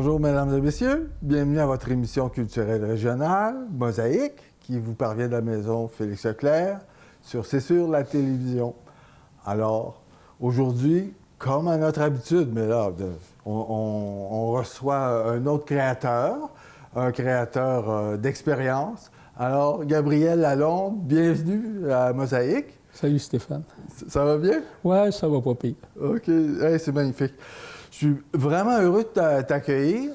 Bonjour, mesdames et messieurs. Bienvenue à votre émission culturelle régionale, Mosaïque, qui vous parvient de la maison Félix Leclerc, sur C'est sûr la télévision. Alors, aujourd'hui, comme à notre habitude, mais là, on reçoit un autre créateur, un créateur d'expérience. Alors, Gabriel Lalonde, bienvenue à Mosaïque. Salut Stéphane. Ça va bien? Ouais, ça va pas pire. OK. Hey, c'est magnifique. Je suis vraiment heureux de t'accueillir.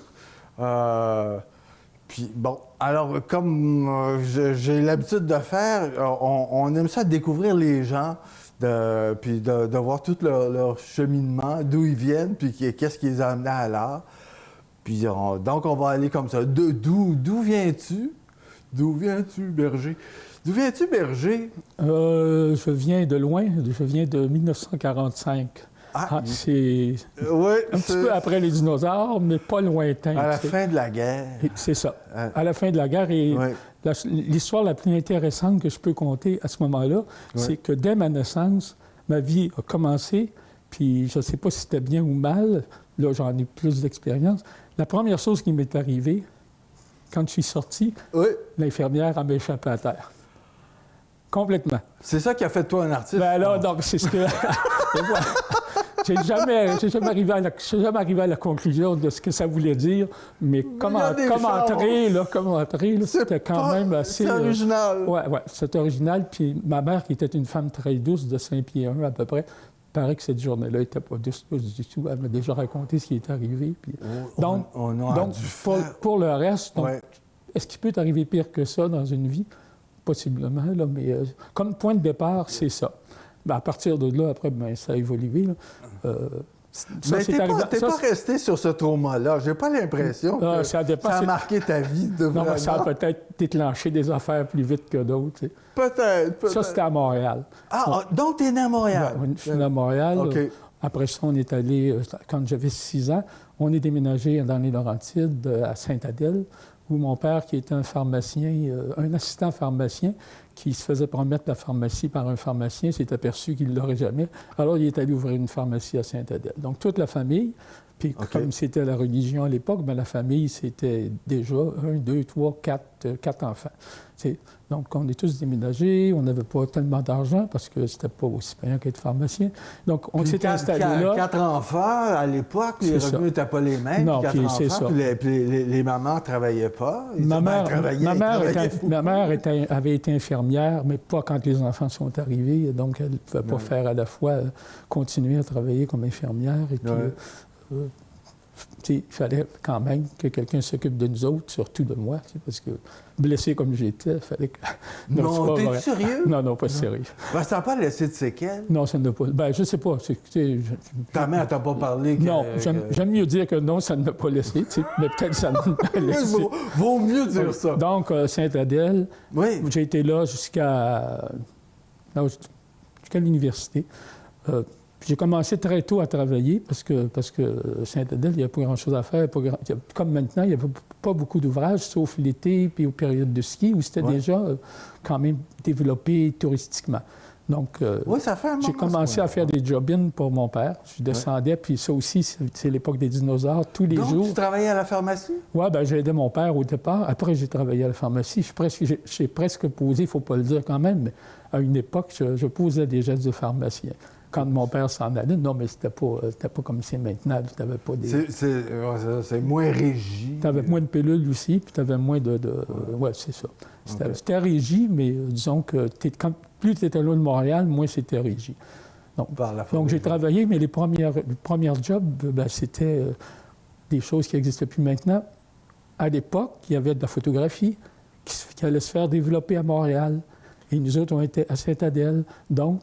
Puis bon, alors comme j'ai l'habitude de faire, on aime ça découvrir les gens, puis de voir tout leur cheminement, d'où ils viennent, puis qu'est-ce qui les a amenés à l'art. Puis donc on va aller comme ça. D'où viens-tu? D'où viens-tu, Berger? D'où viens-tu, Berger? Je viens de loin, je viens de 1945. C'est un petit peu après les dinosaures, mais pas lointain. À la fin de la guerre. C'est ça. À la fin de la guerre. Et l'histoire la plus intéressante que je peux conter à ce moment-là, c'est que dès ma naissance, ma vie a commencé, puis je ne sais pas si c'était bien ou mal, là j'en ai plus d'expérience. La première chose qui m'est arrivée, quand je suis sorti, l'infirmière m'a échappé à terre. Complètement. C'est ça qui a fait de toi un artiste? Ben là, donc, c'est ce que... J'ai jamais arrivé à la conclusion de ce que ça voulait dire, mais comme entrée, c'était quand même assez... C'est original. Oui, c'est original. Puis ma mère, qui était une femme très douce, de 5 pieds 1 à peu près, il paraît que cette journée-là n'était pas douce du tout. Elle m'a déjà raconté ce qui est arrivé. Puis... Donc, pour le reste, est-ce qu'il peut t'arriver pire que ça dans une vie? Possiblement, là, mais comme point de départ, c'est ça. Ben, à partir de là, après, ça a évolué. Mais tu n'es pas resté sur ce trauma-là. J'ai pas l'impression que ça a marqué ta vie de vraiment. Non, ça a peut-être déclenché des affaires plus vite que d'autres. Tu sais. Peut-être. Ça, c'était à Montréal. Donc tu es né à Montréal? Oui, je suis né à Montréal. Okay. Après ça, on est allé, quand j'avais 6 ans, on est déménagé dans les Laurentides, à Sainte-Adèle, où mon père, qui était un pharmacien, un assistant pharmacien, qui se faisait promettre la pharmacie par un pharmacien, s'est aperçu qu'il ne l'aurait jamais. Alors, il est allé ouvrir une pharmacie à Sainte-Adèle. Donc, toute la famille, puis comme c'était la religion à l'époque, bien, la famille, c'était déjà 1, 2, 3, 4 enfants. Donc, on est tous déménagés, on n'avait pas tellement d'argent parce que c'était pas aussi payant qu'être pharmacien. Donc, on s'était installé là. 4 enfants, à l'époque, les revenus n'étaient pas les mêmes. Non, puis 4 enfants, puis les mamans ne travaillaient pas. Ma mère avait été infirmière, mais pas quand les enfants sont arrivés. Donc, elle ne pouvait pas faire à la fois continuer à travailler comme infirmière. Et puis, il fallait quand même que quelqu'un s'occupe de nous autres, surtout de moi, parce que blessé comme j'étais, il fallait que... Non, t'es sérieux? Non, pas sérieux. Ben, ça n'a pas laissé de séquelles? Non, ça n'a pas... Ben, je sais pas. Ta mère t'a pas parlé? Non, j'aime mieux dire que non, ça ne l'a pas laissé, mais peut-être que ça ne l'a pas laissé. Vaut mieux dire ça. Donc, Sainte-Adèle, j'ai été là jusqu'à l'université. J'ai commencé très tôt à travailler parce que Sainte-Adèle, il n'y a pas grand-chose à faire. Comme maintenant, il n'y avait pas beaucoup d'ouvrages, sauf l'été puis aux périodes de ski, où c'était déjà quand même développé touristiquement. Donc, j'ai commencé à faire des job-ins pour mon père. Je descendais, puis ça aussi, c'est l'époque des dinosaures, tous les jours. Donc, tu travaillais à la pharmacie? Oui, bien, j'ai aidé mon père au départ. Après, j'ai travaillé à la pharmacie. J'ai presque posé, il ne faut pas le dire quand même, mais à une époque, je posais des gestes de pharmacien. Quand mon père s'en allait, non, mais c'était pas comme c'est maintenant. Tu n'avais pas des... C'est moins régi. Tu avais moins de pilules aussi, puis tu avais moins de... Oui, c'est ça. C'était régi, mais disons que plus tu étais loin de Montréal, moins c'était régi. Donc j'ai travaillé, mais les premiers jobs, c'était des choses qui n'existent plus maintenant. À l'époque, il y avait de la photographie qui allait se faire développer à Montréal. Et nous autres, on était à Sainte-Adèle. Donc,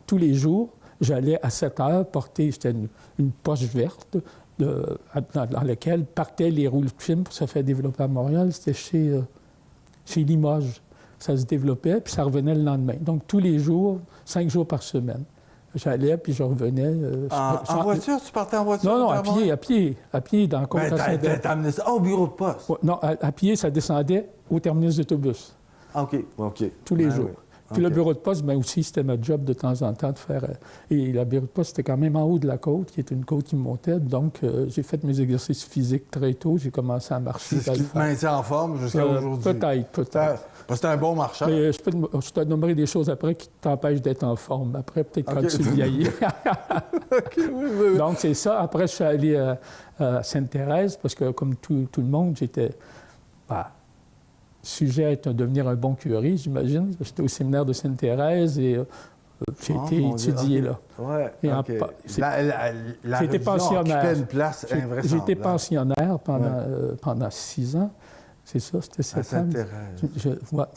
tous les jours, j'allais à 7 heures porter, c'était une poche verte dans laquelle partaient les roules de film pour se faire développer à Montréal. C'était chez Limoges. Ça se développait, puis ça revenait le lendemain. Donc, tous les jours, 5 jours par semaine. J'allais, puis je revenais. En voiture? Tu partais en voiture? Non, à pied, dans le coin de Sainte-Adèle. T'as amené ça au bureau de poste? Non, à pied, ça descendait au terminus d'autobus. OK. Tous les jours. Puis le bureau de poste, bien aussi, c'était ma job de temps en temps de faire... et le bureau de poste, c'était quand même en haut de la côte, qui était une côte qui montait. Donc, j'ai fait mes exercices physiques très tôt. J'ai commencé à marcher. C'est ce qui te maintient en forme jusqu'à aujourd'hui? Peut-être. Parce que t'es un bon marcheur. Mais je te nommerai des choses après qui t'empêchent d'être en forme. Après, peut-être quand tu vieillis. Oui. Donc, c'est ça. Après, je suis allé à Sainte-Thérèse parce que, comme tout le monde, j'étais sujet à devenir un bon curé, j'imagine. J'étais au séminaire de Sainte-Thérèse et j'ai été étudié là. Ouais, j'ai été pensionnaire. Une place invraisemblable. J'ai été pensionnaire pendant 6 ans. C'est ça, c'était 7 ans.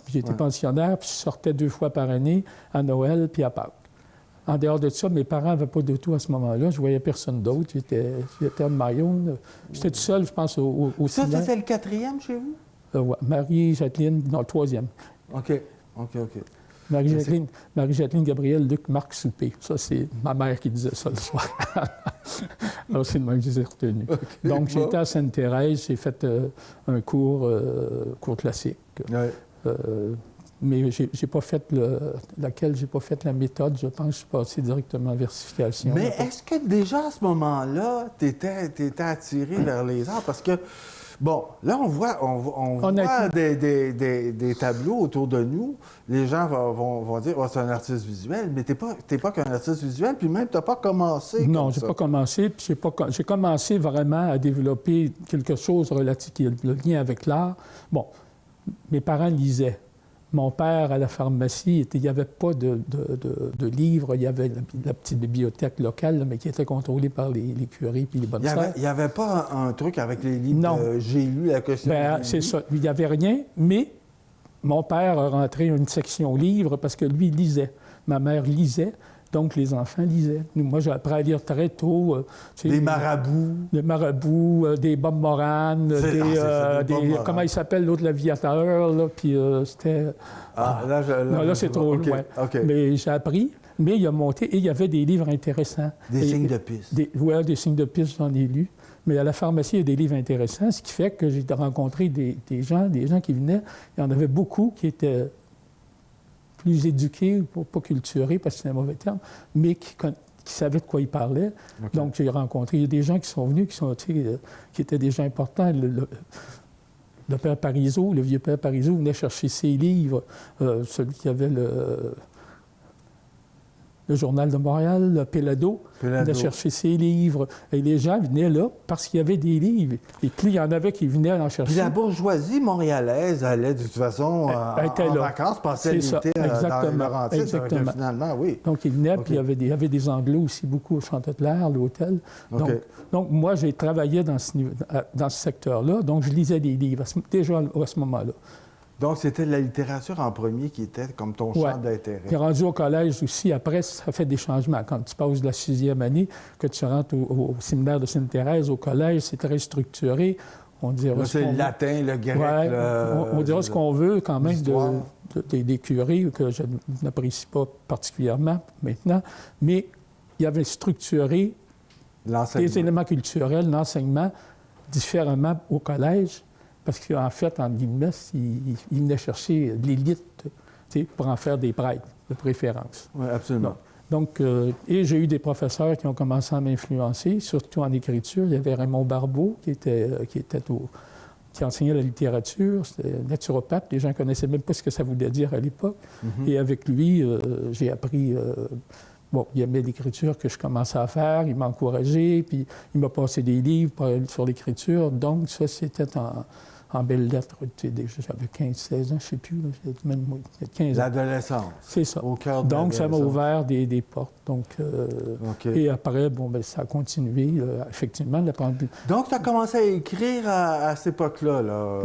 J'ai été pensionnaire, puis je sortais 2 fois par année, à Noël puis à Pâques. En dehors de ça, mes parents n'avaient pas d'auto à ce moment-là. Je ne voyais personne d'autre. J'étais à Mayon. J'étais tout seul, je pense, au séminaire. Ça, c'était le 4e chez vous? Oui. Marie-Jacqueline, non, le 3e. OK. Marie-Jacqueline, Gabriel, Luc, Marc, Soupé. Ça, c'est ma mère qui disait ça le soir. Alors, c'est le même que je les ai retenus. Okay, donc, j'étais à Sainte-Thérèse, j'ai fait un cours classique. Ouais. Mais j'ai pas fait j'ai pas fait la méthode. Je pense que je suis passé directement en versification. Mais est-ce que déjà à ce moment-là, tu étais attiré vers les arts? Parce que, bon, là, on voit des tableaux autour de nous. Les gens vont dire, c'est un artiste visuel, mais t'es pas qu'un artiste visuel, puis même, t'as pas commencé. Non, j'ai pas commencé. Puis j'ai commencé vraiment à développer quelque chose relatif, qui est le lien avec l'art. Bon, mes parents lisaient. Mon père, à la pharmacie, il n'y avait pas de livres. Il y avait la petite bibliothèque locale, mais qui était contrôlée par les curés et les bonnes sœurs. Il n'y avait pas un truc avec les livres? Non. J'ai lu la question. C'est ça. Il n'y avait rien, mais mon père a rentré une section livres parce que lui, il lisait. Ma mère lisait. Donc, les enfants lisaient. Moi, j'ai appris à lire très tôt. Des marabouts. Des marabouts, des Bob Moran, comment il s'appelle, l'autre, l'aviateur, là, puis c'était... là, c'est trop loin. Okay. Mais j'ai appris, mais il a monté, et il y avait des livres intéressants. Des signes de piste. Oui, des signes de piste, j'en ai lu. Mais à la pharmacie, il y a des livres intéressants, ce qui fait que j'ai rencontré des gens qui venaient. Il y en avait beaucoup qui étaient... plus éduqués, pas culturés, parce que c'est un mauvais terme, mais qui savaient de quoi ils parlaient. Okay. Donc, j'ai rencontré des gens qui sont venus, qui étaient des gens importants. Le père Parizeau, le vieux père Parizeau, venait chercher ses livres. Celui qui avait le Journal de Montréal, le Pelado, venait chercher ses livres. Et les gens venaient là parce qu'il y avait des livres. Et puis, il y en avait qui venaient en chercher. Puis la bourgeoisie montréalaise allait de toute façon en vacances, passait l'été dans les Laurentides. Finalement, oui. Donc, ils venaient, puis il y avait des Anglos aussi, beaucoup au Chanteclair, l'hôtel. Donc, moi, j'ai travaillé dans ce secteur-là, donc je lisais des livres, déjà à ce moment-là. Donc, c'était la littérature en premier qui était comme ton champ d'intérêt. Puis rendu au collège aussi, après, ça fait des changements. Quand tu passes de la 6e année, que tu rentres au séminaire de Sainte-Thérèse, au collège, c'est très structuré. On dira c'est le latin, le grec. On dira ce qu'on veut quand même des curés que je n'apprécie pas particulièrement maintenant, mais il avait structuré des éléments culturels, l'enseignement, différemment au collège. Parce qu'en fait, en guillemets, il venait chercher l'élite pour en faire des prêtres de préférence. Oui, absolument. Donc, et j'ai eu des professeurs qui ont commencé à m'influencer, surtout en écriture. Il y avait Raymond Barbeau qui enseignait la littérature. C'était naturopathe. Les gens ne connaissaient même pas ce que ça voulait dire à l'époque. Mm-hmm. Et avec lui, j'ai appris... il aimait l'écriture que je commençais à faire. Il m'a encouragé, puis il m'a passé des livres sur l'écriture. Donc, ça, c'était en belles lettres. J'avais 15-16 ans, je ne sais plus. Même 15 ans. L'adolescence. C'est ça. Au cœur de donc, ça m'a ouvert des portes. Donc, et après, ça a continué, effectivement. Donc, tu as commencé à écrire à cette époque-là?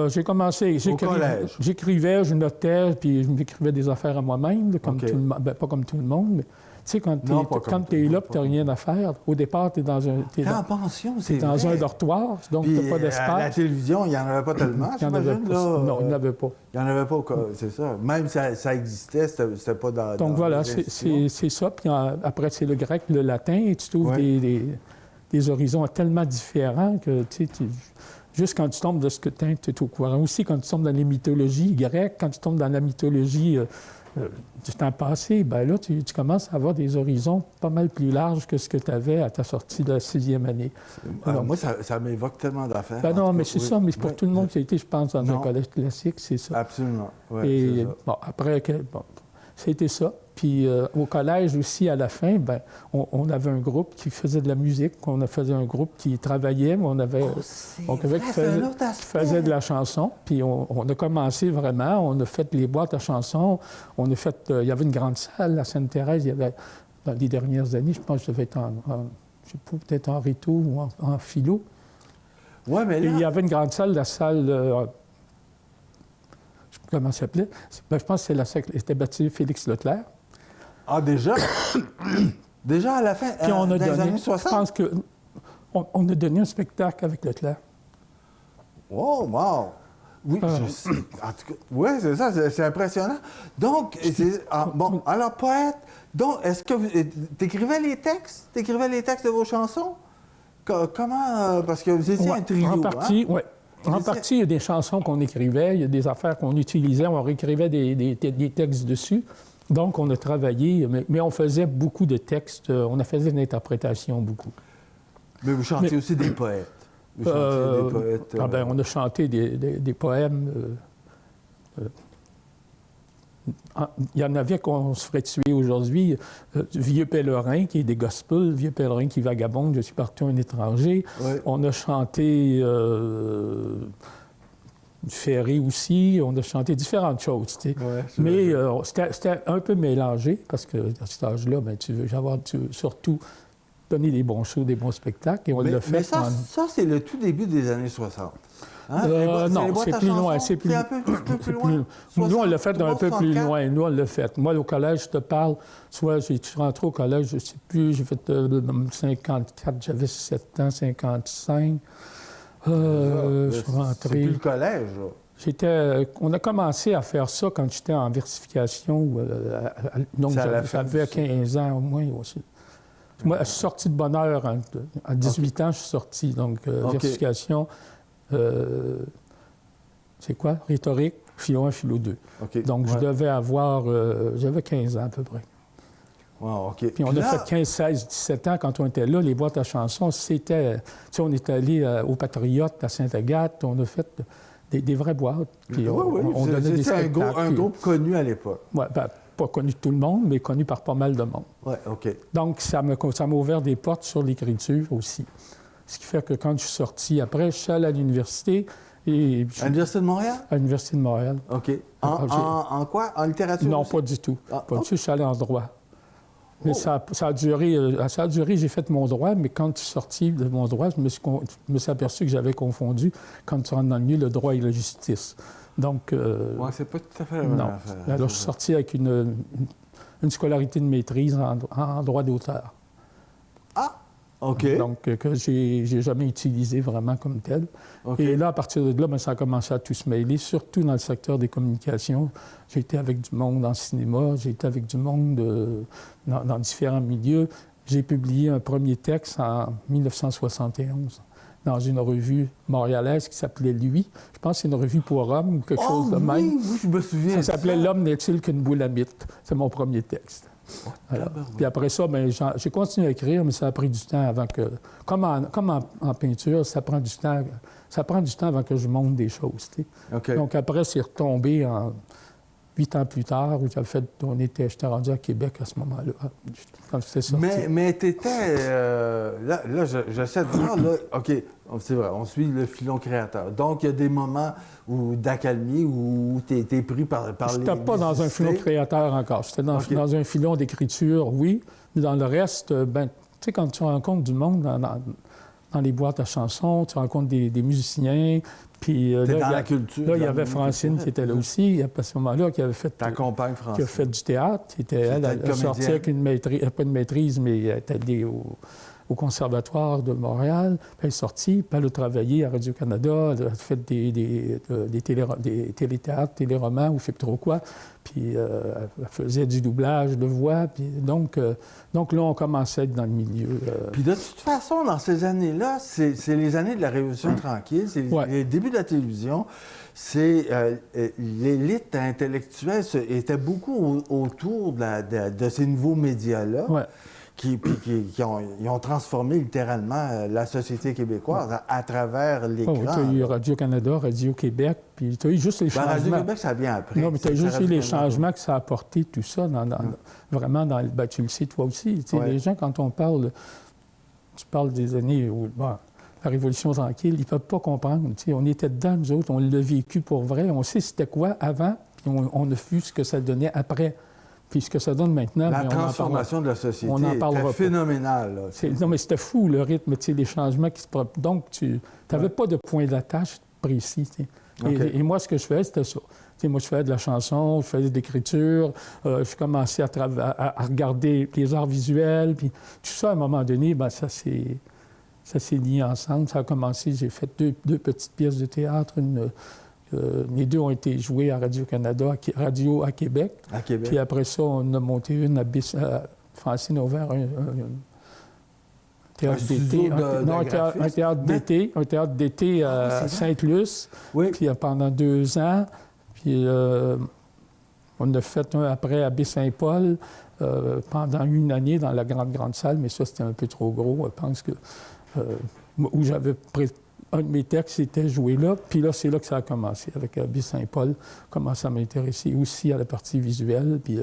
J'ai commencé. Au collège? J'écrivais, je notais, puis je m'écrivais des affaires à moi-même, comme tout le monde. Pas comme tout le monde, mais... Tu sais, quand tu es là et tu n'as rien à faire, au départ, tu es dans un... Tu es en pension, c'est vrai. Dans un dortoir, donc tu n'as pas d'espace. À la télévision, il n'y en avait pas tellement, j'imagine. Non, il n'y en avait pas. Il n'y en avait pas, c'est ça. Même si ça existait, c'était pas dans... Donc voilà, c'est ça. Puis après, c'est le grec, le latin, et tu trouves des horizons tellement différents que, tu sais, juste quand tu tombes de ce que tu es au courant. Aussi, quand tu tombes dans les mythologies grecques, quand tu tombes dans la mythologie du temps passé, bien là, tu commences à avoir des horizons pas mal plus larges que ce que tu avais à ta sortie de la 6e année. Alors, moi, ça m'évoque tellement d'affaires. Ben non, mais c'est ça, mais pour tout le monde qui a été, je pense, dans un collège classique, c'est ça. Absolument, oui. Et bon, après, c'était ça. Puis au collège aussi, à la fin, ben, on avait un groupe qui faisait de la musique, on faisait un groupe qui travaillait, mais on avait qui faisait de la chanson. Puis on a commencé vraiment, on a fait les boîtes à chansons, on a fait, il y avait une grande salle à Sainte-Thérèse, il y avait, dans les dernières années, je pense que je devais être je sais pas, peut-être en réto ou en philo. Oui, mais là... Et il y avait une grande salle, la salle... comment ça s'appelait? Ben, je pense que c'était baptisé Félix Leclerc. Ah, déjà? Déjà à la fin, puis on a dans donné, les années 60? Je pense qu'on a donné un spectacle avec Leclerc. Oh, wow! Oui, je sais. En tout cas, oui, c'est ça, c'est impressionnant. Donc, bon, alors, poète, donc, est-ce que t'écrivais les textes? T'écrivais les textes de vos chansons? Comment? Parce que vous étiez un trio, en partie, oui. En partie, il y a des chansons qu'on écrivait, il y a des affaires qu'on utilisait, on réécrivait des textes dessus. Donc, on a travaillé, mais on faisait beaucoup de textes, on a fait une interprétation beaucoup. Mais vous chantiez aussi des poètes. Vous chantiez des poètes. On a chanté des poèmes. Il y en avait qu'on se ferait tuer aujourd'hui. Vieux pèlerin, qui est des gospels, Vieux pèlerin qui vagabonde, je suis partout un étranger. Oui. On a chanté du Ferré aussi, on a chanté différentes choses, tu sais. Ouais, mais c'était un peu mélangé, parce que à cet âge-là, ben, tu veux surtout donner des bons shows, des bons spectacles, et on l'a fait. Mais ça, c'est le tout début des années 60. Hein? Non, c'est plus loin. C'est un peu plus loin. Nous, on l'a fait un peu plus loin. Nous, on l'a fait. Moi, au collège, je te parle, soit je suis rentré au collège, je ne sais plus, j'ai fait 54, j'avais 7 ans, 55. Je suis rentré. C'est plus le collège, là. On a commencé à faire ça quand j'étais en versification. Donc, j'avais 15 ans au moins aussi. Moi, je suis sorti de bonne heure. À 18 ans, je suis sorti. Donc, versification, c'est quoi? Rhétorique, philo 1, philo 2. Donc, je devais avoir... j'avais 15 ans à peu près. Wow, OK. Puis on a fait 15, 16, 17 ans quand on était là. Les boîtes à chansons, c'était... Tu sais, on est allé au Patriote, à Sainte-Agathe. On a fait des vraies boîtes. Puis on donnait des spectacles. Un groupe connu à l'époque. Oui, ben, pas connu de tout le monde, mais connu par pas mal de monde. Oui, OK. Donc, ça m'a ouvert des portes sur l'écriture aussi. Ce qui fait que quand je suis sorti, après, je suis allé à l'université. À l'Université de Montréal? À l'Université de Montréal. OK. En quoi? En littérature? Non, aussi? pas du tout. Pas du tout, je suis allé en droit. Mais ça a duré, j'ai fait mon droit, mais quand je suis sorti de mon droit, je me suis aperçu que j'avais confondu, quand tu rentres dans le milieu, le droit et la justice. Donc... oui, c'est pas tout à fait la même affaire. Alors, je suis sorti avec une scolarité de maîtrise en droit d'auteur. Ah! OK. Donc, que j'ai jamais utilisé vraiment comme tel. Okay. Et là, à partir de là, bien, ça a commencé à tout se mêler, surtout dans le secteur des communications. J'ai été avec du monde en cinéma, j'ai été avec du monde dans différents milieux. J'ai publié un premier texte en 1971 dans une revue montréalaise qui s'appelait Lui. Je pense que c'est une revue pour hommes ou quelque chose de même. Oui, je me souviens. Ça s'appelait L'homme n'est-il qu'une boule à mythe. C'est mon premier texte. Puis après ça, bien, j'ai continué à écrire, mais ça a pris du temps avant que... Comme en peinture, ça prend du temps. Ça prend du temps avant que je monte des choses. Okay. Donc après, c'est retombé en 8 ans plus tard, où j'étais rendu à Québec à ce moment-là. Mais tu étais... là, j'essaie de voir, là, OK, c'est vrai, on suit le filon créateur. Donc, il y a des moments d'accalmie où tu es pris par les... Je n'étais pas dans un filon créateur encore. J'étais dans un filon d'écriture, oui, mais dans le reste, ben, tu sais, quand tu rencontres du monde dans les boîtes à chansons, tu rencontres des musiciens. Puis là, dans la culture. Là, il y avait Francine qui était là aussi, à ce moment-là, qui avait fait... Ta compagne, Francine. Qui a fait du théâtre. Elle a sorti avec une maîtrise, pas une maîtrise, mais elle était allée au au Conservatoire de Montréal. Puis elle est sortie, puis elle a travaillé à Radio-Canada, elle a fait des téléthéâtres, téléromans, ou je ne sais plus trop quoi. Puis elle faisait du doublage de voix. Puis donc là, on commençait à être dans le milieu. Puis de toute façon, dans ces années-là, c'est les années de la Révolution tranquille, c'est les débuts de la télévision. L'élite intellectuelle était beaucoup autour de ces nouveaux médias-là. Ouais. Qui ont transformé littéralement la société québécoise à travers l'écran. Tu as eu Radio-Canada, Radio-Québec, puis tu as eu juste les changements. Radio-Québec, ça vient après. Non, mais tu as juste eu les changements que ça a apporté, tout ça, vraiment dans le... tu le sais, toi aussi. Les gens, quand on parle... Tu parles des années où... la Révolution tranquille, ils ne peuvent pas comprendre. On était dedans, nous autres, on l'a vécu pour vrai. On sait c'était quoi avant, puis on a vu ce que ça donnait après. Puis ce que ça donne maintenant... La transformation de la société était phénoménale. Non, mais c'était fou, le rythme, les changements qui se... Donc, tu n'avais pas de point d'attache précis. Okay. Et moi, ce que je faisais, c'était ça. Moi, je faisais de la chanson, je faisais de l'écriture, je commençais à regarder les arts visuels, puis tout ça, à un moment donné, ça s'est lié ensemble. Ça a commencé, j'ai fait deux petites pièces de théâtre, les deux ont été joués à Radio-Canada, Radio à Québec. À Québec. Puis après ça, on a monté une à Francine a ouvert un théâtre d'été. Un théâtre d'été à Sainte-Luce. Oui. Puis pendant 2 ans. Puis on a fait un après à Baie-Saint-Paul pendant 1 année dans la grande salle, mais ça, c'était un peu trop gros. Je pense que... où j'avais... Un de mes textes était joué là, puis là, c'est là que ça a commencé, avec Baie-Saint-Paul, commencé à m'intéresser aussi à la partie visuelle. Puis,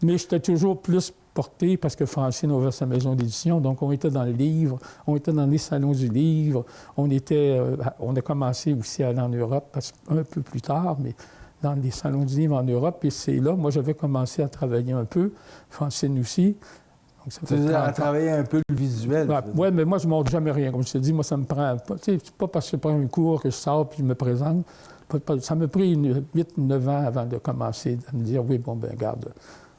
mais j'étais toujours plus porté parce que Francine a ouvert sa maison d'édition, donc on était dans le livre, on était dans les salons du livre, on a commencé aussi à aller en Europe un peu plus tard, mais dans les salons du livre en Europe, et c'est là, moi, j'avais commencé à travailler un peu, Francine aussi. Tu as travaillé un peu le visuel. Oui, mais moi, je ne montre jamais rien. Comme je te dis, moi, ça me prend... C'est pas parce que je prends un cours que je sors puis je me présente. Ça m'a pris 8-9 ans avant de commencer à me dire, oui, bon, ben regarde,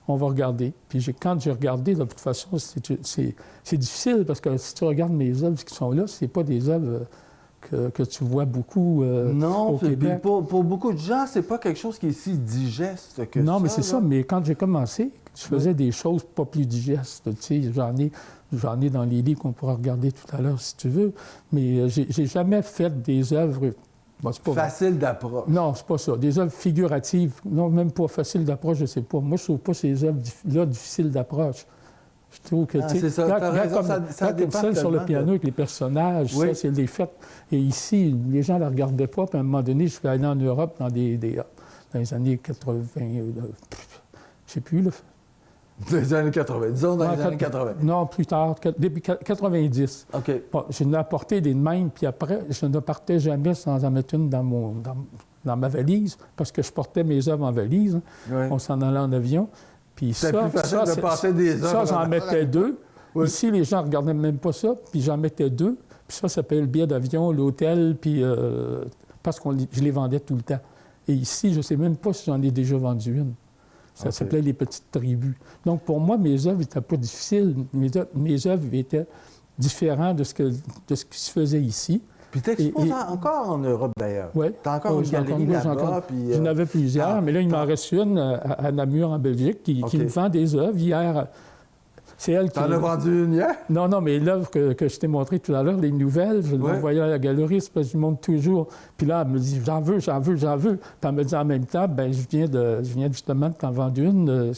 on va regarder. Puis quand j'ai regardé, de toute façon, c'est difficile parce que si tu regardes mes œuvres qui sont là, c'est pas des œuvres que tu vois beaucoup au Québec. Pour beaucoup de gens, c'est pas quelque chose qui est si digeste que ça. Non, mais c'est ça. Mais quand j'ai commencé, je faisais des choses pas plus digestes. J'en ai dans les livres qu'on pourra regarder tout à l'heure si tu veux. Mais j'ai jamais fait des œuvres... Facile d'approche. Non, c'est pas ça. Des œuvres figuratives. Non, même pas facile d'approche, je sais pas. Moi, je trouve pas ces œuvres-là difficiles d'approche. Je trouve que, c'est ça. Ça comme celle sur le piano avec les personnages, ça, c'est des fêtes. Et ici, les gens ne la regardaient pas. Puis à un moment donné, je suis allé en Europe dans les années 80, je ne sais plus, là. Des années 80, disons dans les années 80. Non, plus tard, début 90. OK. Bon, je n'ai apporté des mêmes, puis après, je ne partais jamais sans en mettre une dans ma valise, parce que je portais mes œuvres en valise. Hein. On s'en allait en avion. Puis c'est plus facile de passer des œuvres. Ça, j'en mettais 2. Oui. Ici, les gens ne regardaient même pas ça, puis j'en mettais 2. Puis ça s'appelait le billet d'avion, l'hôtel, puis parce que je les vendais tout le temps. Et ici, je ne sais même pas si j'en ai déjà vendu une. Ça s'appelait les petites tribus. Donc, pour moi, mes œuvres n'étaient pas difficiles. Mes œuvres étaient différentes de ce qui se faisait ici. Puis tu exposes encore en Europe, d'ailleurs. Oui. Tu as encore une galerie là-bas. J'en avais plusieurs, mais là, il m'en reste une à Namur, en Belgique, qui me vend des œuvres. Hier, c'est elle qui... T'en as vendu une hier? Non, mais l'œuvre que je t'ai montrée tout à l'heure, les nouvelles, je l'envoyais à la galeriste, parce que je montre toujours. Puis là, elle me dit, j'en veux. Puis elle me dit en même temps, bien, je viens justement de t'en vendre une.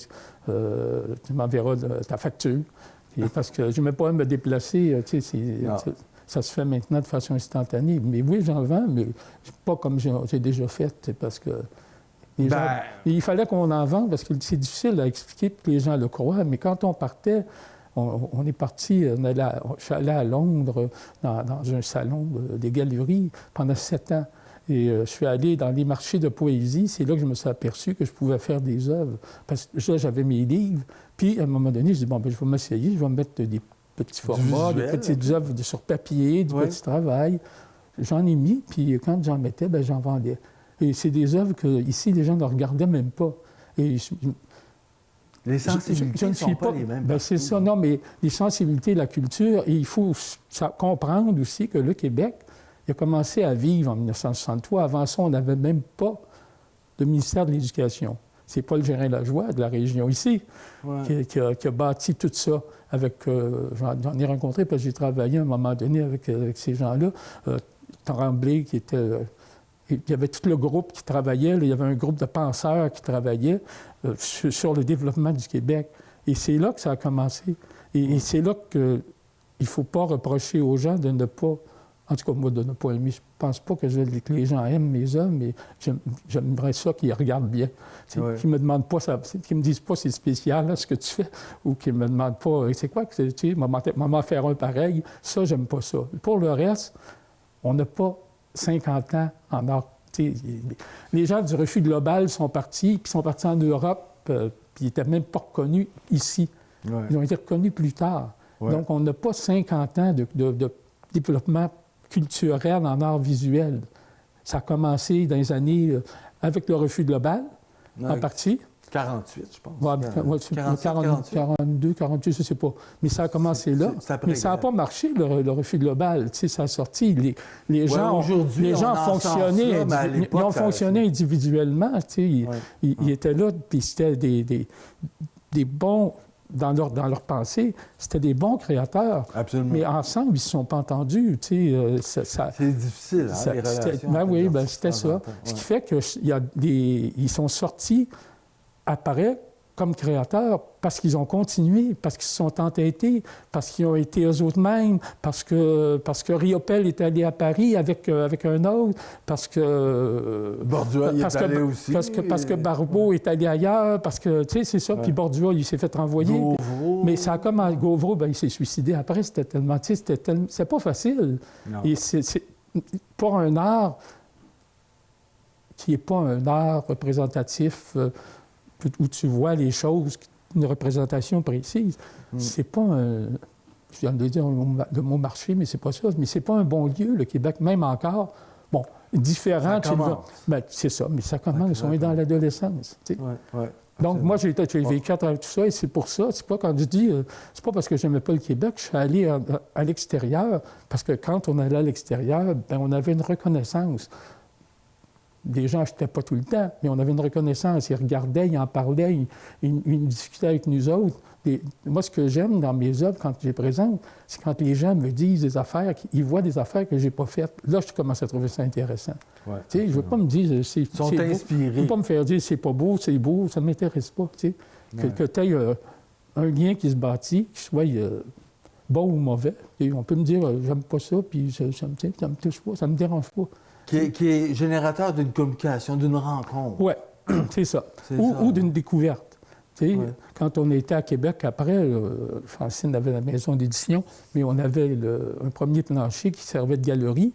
Tu m'enverras ta facture. Et parce que je n'aimais pas me déplacer, ça se fait maintenant de façon instantanée. Mais oui, j'en vends, mais pas comme j'ai déjà fait, parce que il fallait qu'on en vende, parce que c'est difficile à expliquer pour que les gens le croient. Mais quand on partait, on est parti, je suis allé à Londres dans un salon des galeries pendant 7 ans. Et je suis allé dans les marchés de poésie. C'est là que je me suis aperçu que je pouvais faire des œuvres. Parce que là, j'avais mes livres. Puis, à un moment donné, je dis, bon, je vais m'essayer, je vais me mettre des petits formats, des petites œuvres sur papier, du petit travail. J'en ai mis, puis quand j'en mettais, j'en vendais. Et c'est des œuvres que, ici, les gens ne regardaient même pas. Et Les sensibilités ne sont pas les mêmes. Ben c'est ça, non, mais les sensibilités, la culture, et il faut comprendre aussi que le Québec, il a commencé à vivre en 1963. Avant ça, on n'avait même pas de ministère de l'Éducation. C'est Paul Gérin-Lajoie de la région ici qui a bâti tout ça. J'en ai rencontré parce que j'ai travaillé à un moment donné avec ces gens-là. Tremblay, qui était... il y avait tout le groupe qui travaillait. Là, il y avait un groupe de penseurs qui travaillaient sur le développement du Québec. Et c'est là que ça a commencé. Et c'est là qu'il ne faut pas reprocher aux gens de ne pas... En tout cas, moi, de ne pas aimer. Je ne pense pas que les gens aiment mes œuvres, mais j'aimerais ça qu'ils regardent bien. Qu'ils ne me demandent pas ça, qu'ils me disent pas c'est spécial là, ce que tu fais, ou qu'ils ne me demandent pas c'est quoi que tu sais, maman faire un pareil. Ça, j'aime pas ça. Pour le reste, on n'a pas 50 ans en art. Les gens du Refus global sont partis, puis sont partis en Europe, puis ils n'étaient même pas reconnus ici. Ouais. Ils ont été reconnus plus tard. Ouais. Donc, on n'a pas 50 ans de développement culturel en art visuel. Ça a commencé dans les années avec le Refus global, en partie. 48, je pense. 42, 48, je ne sais pas. Mais ça a commencé là. Mais ça n'a pas marché, le Refus global. Tu sais, ça a sorti. Les gens ont fonctionné, ils ont fonctionné individuellement. Tu sais, ils étaient là, puis c'était des bons... Dans leur pensée, c'était des bons créateurs. Absolument. Mais ensemble, ils ne se sont pas entendus. Tu sais, c'est difficile, les relations. Oui, c'était ça. Ce qui fait qu'ils sont sortis après comme créateurs parce qu'ils ont continué, parce qu'ils se sont entêtés, parce qu'ils ont été eux autres mêmes, parce que Riopelle est allé à Paris avec un autre, parce que... Bordua est allé aussi. Parce que Barbeau est allé ailleurs, parce que, tu sais, c'est ça. Puis Bordua, il s'est fait renvoyer. Gauvreau. Mais ça a comme... Gauvreau, il s'est suicidé après. C'était tellement... Tu sais, c'est pas facile. Non. Et c'est pour un art qui n'est pas un art représentatif... où tu vois les choses, une représentation précise. C'est pas un... Je viens de dire le mot marché, mais c'est pas ça. Mais c'est pas un bon lieu, le Québec, même encore. Bon, différent... c'est ça, mais ça commence. On est dans l'adolescence. Tu sais. Donc, moi, j'ai vécu à travers tout ça, et c'est pour ça. C'est pas quand je dis... c'est pas parce que j'aimais pas le Québec, je suis allé à l'extérieur, parce que quand on allait à l'extérieur, on avait une reconnaissance. Les gens n'achetaient pas tout le temps, mais on avait une reconnaissance. Ils regardaient, ils en parlaient, ils discutaient avec nous autres. Moi, ce que j'aime dans mes œuvres, quand je les présente, c'est quand les gens me disent des affaires, ils voient des affaires que je n'ai pas faites. Là, je commence à trouver ça intéressant. Ouais, je ne veux pas me dire... Ils sont inspirés. Je ne veux pas me faire dire c'est pas beau, c'est beau, ça ne m'intéresse pas. Que tu aies un lien qui se bâtit, qui soit bon ou mauvais. Et on peut me dire j'aime pas ça, puis ça me touche pas, ça ne me dérange pas. Qui est générateur d'une communication, d'une rencontre. Oui, c'est ça. Ou d'une découverte. Quand on était à Québec, après, Francine avait la maison d'édition, mais on avait un premier plancher qui servait de galerie.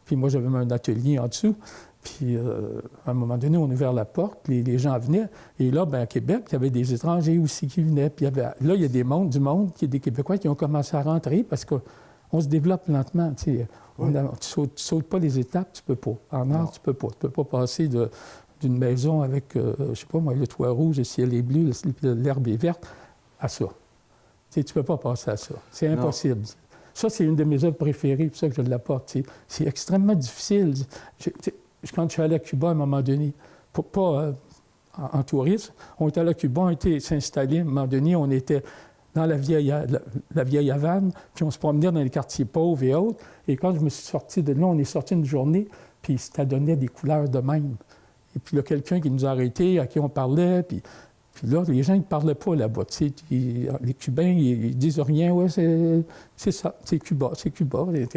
Puis moi, j'avais un atelier en dessous. Puis à un moment donné, on a ouvert la porte, les gens venaient. Et là, à Québec, il y avait des étrangers aussi qui venaient. Puis là, il y a des des Québécois qui ont commencé à rentrer parce qu'on se développe lentement. Tu ne sautes pas les étapes, tu peux pas. En art, tu peux pas. Tu peux pas passer d'une maison avec, je sais pas moi, le toit rouge, le ciel est bleu, l'herbe est verte, à ça. Tu ne peux pas passer à ça. C'est impossible. Non. Ça, c'est une de mes œuvres préférées, pour ça que je l'apporte. C'est extrêmement difficile. Quand je suis allé à Cuba, à un moment donné, pas en tourisme, on était allé à Cuba, on était s'installer, à un moment donné, on était dans la vieille Havane, puis on se promenait dans les quartiers pauvres et autres. Et quand je me suis sorti de là, on est sorti une journée, puis ça donnait des couleurs de même. Et puis il y a quelqu'un qui nous a arrêtés, à qui on parlait, puis là, les gens ne parlaient pas là-bas. Les Cubains, ils disent rien. Ouais, c'est ça, c'est Cuba, c'est Cuba. Puis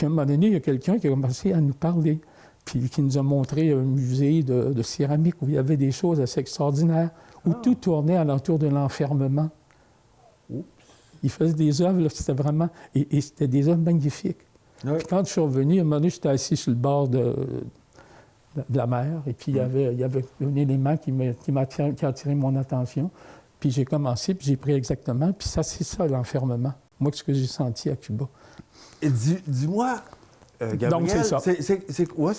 à un moment donné, il y a quelqu'un qui a commencé à nous parler, puis qui nous a montré un musée de céramique où il y avait des choses assez extraordinaires, où tout tournait alentour de l'enfermement. Il faisait des œuvres, là, c'était vraiment... Et c'était des œuvres magnifiques. Oui. Puis quand je suis revenu, à un moment donné, j'étais assis sur le bord de la mer, et puis il y avait un élément qui a attiré mon attention. Puis j'ai commencé, puis j'ai pris exactement, puis ça, c'est ça, l'enfermement. Moi, ce que j'ai senti à Cuba. Et dis-moi, Gabriel... Donc, c'est ça. C'est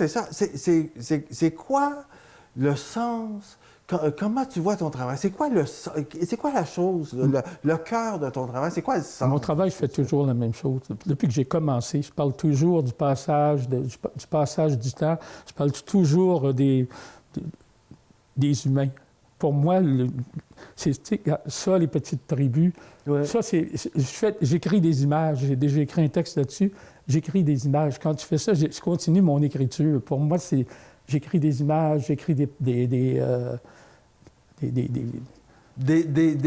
ça. C'est quoi le sens comment tu vois ton travail? C'est quoi la chose, le cœur de ton travail? C'est quoi le sens? Mon travail, je fais toujours la même chose. Depuis que j'ai commencé, je parle toujours du passage, du passage du temps. Je parle toujours des humains. Pour moi, c'est ça, les petites tribus. Ouais. Ça, j'écris des images. J'ai déjà écrit un texte là-dessus. J'écris des images. Quand tu fais ça, je continue mon écriture. Pour moi, j'écris des images, j'écris des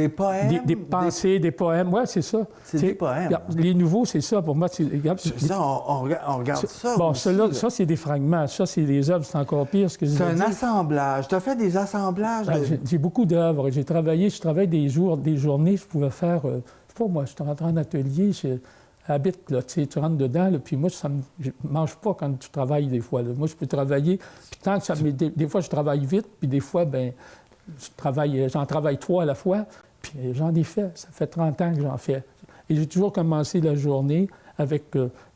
poèmes? Des pensées, des poèmes. Oui, c'est ça. C'est des poèmes. Les nouveaux, c'est ça. Pour moi, c'est ça, on regarde ça. Bon, ça, c'est des fragments. Ça, c'est des œuvres, c'est encore pire. C'est un assemblage. Tu as fait des assemblages? J'ai beaucoup d'œuvres. Je travaille des journées. Je pouvais faire... je sais pas, moi, je rentre en atelier, habite, là, tu rentres dedans, là, puis moi, je ne mange pas quand tu travailles des fois. Là. Moi, je peux travailler, puis tant que ça... Des fois, je travaille vite, puis des fois, bien, j'en travaille 3 à la fois, puis j'en ai fait. Ça fait 30 ans que j'en fais. Et j'ai toujours commencé la journée avec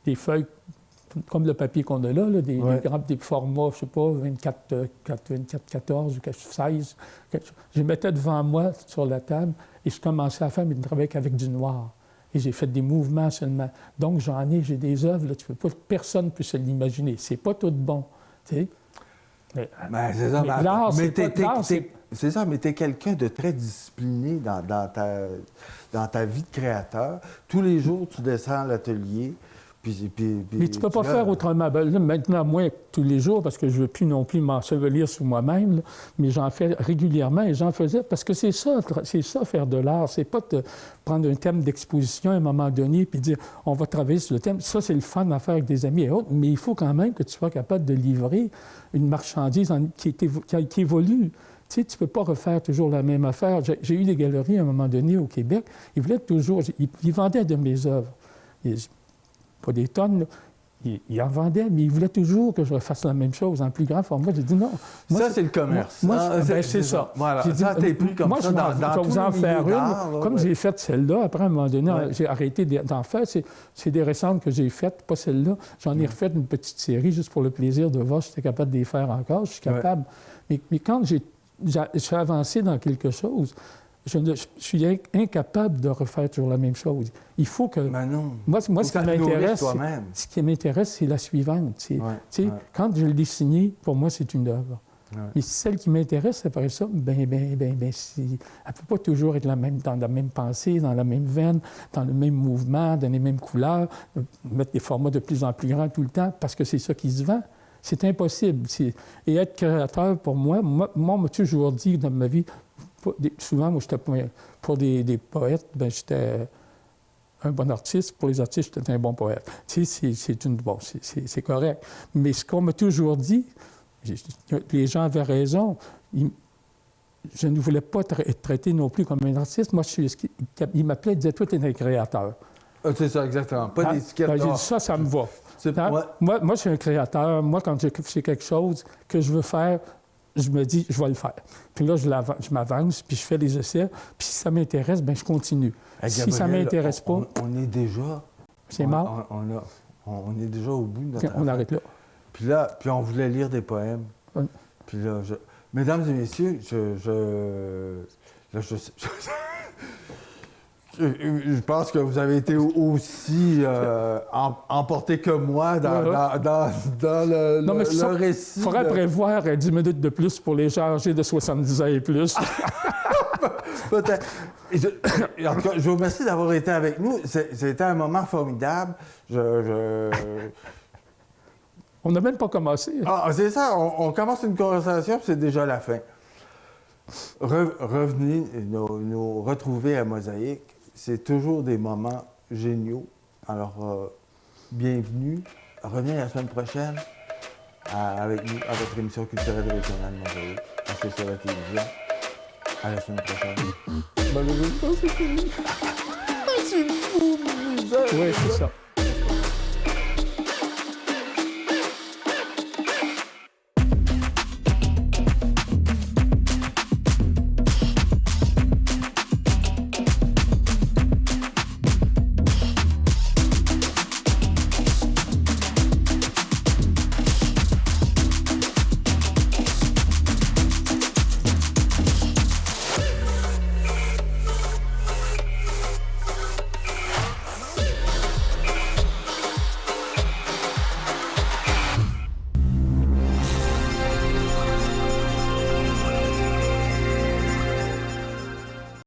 des feuilles comme le papier qu'on a là, des formats, je ne sais pas, 24-14 ou 16. Je les mettais devant moi sur la table et je commençais à faire mes travaux avec du noir. Et j'ai fait des mouvements seulement. Donc, j'ai des œuvres, là, personne ne peut se l'imaginer. C'est pas tout bon, tu sais. C'est ça, mais l'art, c'est ça, mais tu es quelqu'un de très discipliné dans ta vie de créateur. Tous les jours, tu descends à l'atelier. Mais tu ne peux pas faire autrement. Ben, là, maintenant, moins tous les jours, parce que je ne veux plus non plus m'ensevelir sur moi-même, là, mais j'en fais régulièrement et j'en faisais parce que c'est ça, faire de l'art. C'est pas de prendre un thème d'exposition à un moment donné puis dire on va travailler sur le thème. Ça, c'est le fun à faire avec des amis et autres, mais il faut quand même que tu sois capable de livrer une marchandise qui évolue. Tu sais, tu ne peux pas refaire toujours la même affaire. J'ai eu des galeries à un moment donné au Québec. Ils voulaient toujours... Ils vendaient de mes œuvres. Pas des tonnes, là. Ils en vendaient, mais ils voulaient toujours que je refasse la même chose en plus grand format. J'ai dit non. Moi, ça, c'est le commerce. C'est ça. Voilà. J'ai dit, ça, t'es plus comme ça dans je vais vous en faire une. Comme j'ai fait celle-là, après, à un moment donné, j'ai arrêté d'en faire. C'est des récentes que j'ai faites, pas celle-là. J'en ai refait une petite série juste pour le plaisir de voir si j'étais capable de les faire encore. Je suis capable. Mais quand je suis avancé dans quelque chose, je suis incapable de refaire toujours la même chose. Il faut que... Mais non. Moi, ce qui m'intéresse, c'est la suivante. Quand je l'ai signée, pour moi, c'est une œuvre. Ouais. Et celle qui m'intéresse, après ça, elle ne peut pas toujours être dans la même pensée, dans la même veine, dans le même mouvement, dans les mêmes couleurs, mettre des formats de plus en plus grands tout le temps, parce que c'est ça qui se vend. C'est impossible. Et être créateur, pour moi, on m'a toujours dit dans ma vie... Souvent, moi, j'étais pour des poètes, j'étais un bon artiste. Pour les artistes, j'étais un bon poète. Tu sais, c'est correct. Mais ce qu'on m'a toujours dit, les gens avaient raison. Je ne voulais pas être traité non plus comme un artiste. Moi, il m'appelait, il disait, toi, tu es un créateur. C'est ça, exactement. Pas d'étiquette. J'ai dit, ça me va. Moi, je suis un créateur. Moi, quand j'ai quelque chose que je veux faire, je me dis, je vais le faire. Puis là, je m'avance, puis je fais des essais. Puis si ça m'intéresse, bien, je continue. Si ça ne m'intéresse pas... On est déjà... C'est mort. On est déjà au bout de notre... On arrête là. Puis on voulait lire des poèmes. Oui. Puis là, mesdames et messieurs, je pense que vous avez été aussi emporté que moi dans le récit. Il faudrait prévoir 10 minutes de plus pour les gens âgés de 70 ans et plus. Peut-être. En tout cas, je vous remercie d'avoir été avec nous. C'était un moment formidable. On n'a même pas commencé. C'est ça. On commence une conversation, puis c'est déjà la fin. Revenez nous retrouver à Mosaïque. C'est toujours des moments géniaux. Alors, bienvenue. Revenez la semaine prochaine avec nous à votre émission culturelle régionale Mosaïque. C'est sur la télévision. À la semaine prochaine. Malheureusement, c'est fini. C'est fou, oui, c'est ça.